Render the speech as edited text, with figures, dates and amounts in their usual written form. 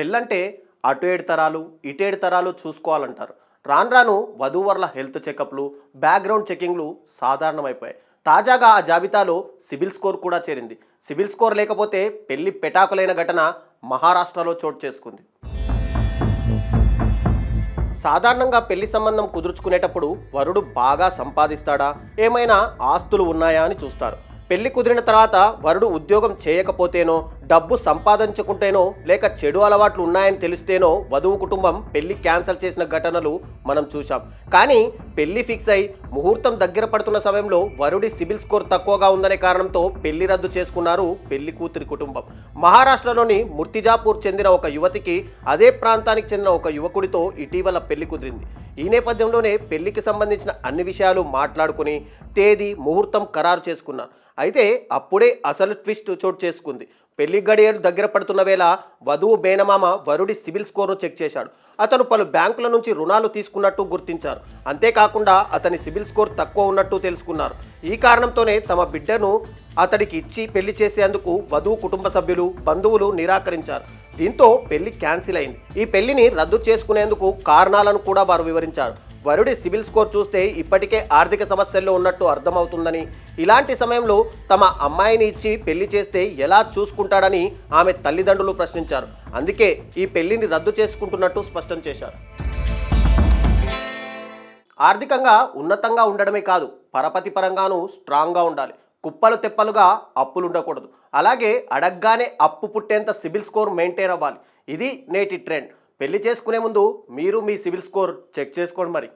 పెళ్ళంటే అటు ఏడు తరాలు ఇటు ఏడు తరాలు చూసుకోవాలంటారు. రాను రాను వధూవరుల హెల్త్ చెకప్లు, బ్యాక్గ్రౌండ్ చెకింగ్లు సాధారణమైపోయాయి. తాజాగా ఆ జాబితాలో సిబిల్ స్కోర్ కూడా చేరింది. సిబిల్ స్కోర్ లేకపోతే పెళ్లి పెటాకులైన ఘటన మహారాష్ట్రలో చోటు చేసుకుంది. సాధారణంగా పెళ్లి సంబంధం కుదుర్చుకునేటప్పుడు వరుడు బాగా సంపాదిస్తాడా, ఏమైనా ఆస్తులు ఉన్నాయా అని చూస్తారు. పెళ్లి కుదిరిన తర్వాత వరుడు ఉద్యోగం చేయకపోతేనో, డబ్బు సంపాదించుకుంటేనో, లేక చెడు అలవాట్లు ఉన్నాయని తెలిస్తేనో వధువు కుటుంబం పెళ్లి క్యాన్సిల్ చేసిన ఘటనలు మనం చూసాం. కానీ పెళ్లి ఫిక్స్ అయి ముహూర్తం దగ్గర పడుతున్న సమయంలో వరుడి సిబిల్ స్కోర్ తక్కువగా ఉందనే కారణంతో పెళ్లి రద్దు చేసుకున్నారు పెళ్లి కూతురి కుటుంబం. మహారాష్ట్రలోని ముర్తిజాపూర్ చెందిన ఒక యువతికి అదే ప్రాంతానికి చెందిన ఒక యువకుడితో ఇటీవల పెళ్లి కుదిరింది. ఈ నేపథ్యంలోనే పెళ్లికి సంబంధించిన అన్ని విషయాలు మాట్లాడుకుని తేదీ, ముహూర్తం ఖరారు చేసుకున్నారు. అయితే అప్పుడే అసలు ట్విస్ట్ చోటు చేసుకుంది. పెళ్లి గడియలు దగ్గర పడుతున్న వేళ వధువు మేనమామ వరుడి సిబిల్ స్కోర్ను చెక్ చేశాడు. అతను పలు బ్యాంకుల నుంచి రుణాలు తీసుకున్నట్టు గుర్తించారు. అంతేకాకుండా అతని సిబిల్ స్కోర్ తక్కువ ఉన్నట్టు తెలుసుకున్నారు. ఈ కారణంతోనే తమ బిడ్డను అతడికి ఇచ్చి పెళ్లి చేసేందుకు వధువు కుటుంబ సభ్యులు, బంధువులు నిరాకరించారు. దీంతో పెళ్లి క్యాన్సిల్ అయింది. ఈ పెళ్లిని రద్దు చేసుకునేందుకు కారణాలను కూడా వారు వివరించారు. వరుడి సిబిల్ స్కోర్ చూస్తే ఇప్పటికే ఆర్థిక సమస్యల్లో ఉన్నట్టు అర్థమవుతుందని, ఇలాంటి సమయంలో తమ అమ్మాయిని ఇచ్చి పెళ్లి చేస్తే ఎలా చూసుకుంటాడని ఆమె తల్లిదండ్రులు ప్రశ్నించారు. అందుకే ఈ పెళ్లిని రద్దు చేసుకుంటున్నట్టు స్పష్టం చేశారు. ఆర్థికంగా ఉన్నతంగా ఉండడమే కాదు, పరపతి పరంగానూ స్ట్రాంగ్గా ఉండాలి. కుప్పలు తెప్పలుగా అప్పులు ఉండకూడదు. అలాగే అడగ్గానే అప్పు పుట్టేంత సిబిల్ స్కోర్ మెయింటైన్ అవ్వాలి. ఇది నేటి ట్రెండ్. పెళ్లి చేసుకునే ముందు మీరు మీ సిబిల్ స్కోర్ చెక్ చేసుకోండి మరి.